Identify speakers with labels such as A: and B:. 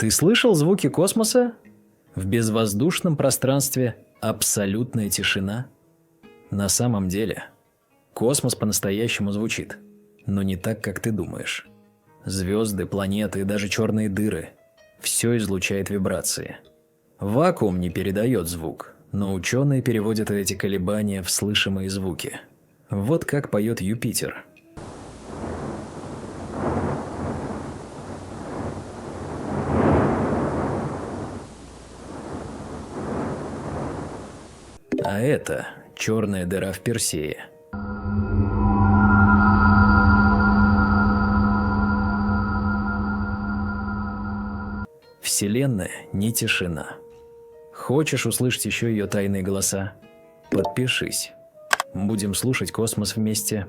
A: Ты слышал звуки космоса? В безвоздушном пространстве абсолютная тишина. На самом деле, космос по-настоящему звучит, но не так, как ты думаешь. Звезды, планеты и даже черные дыры – все излучает вибрации. Вакуум не передает звук, но ученые переводят эти колебания в слышимые звуки. Вот как поет Юпитер. А это черная дыра в Персее. Вселенная не тишина. Хочешь услышать еще ее тайные голоса? Подпишись. Будем слушать космос вместе.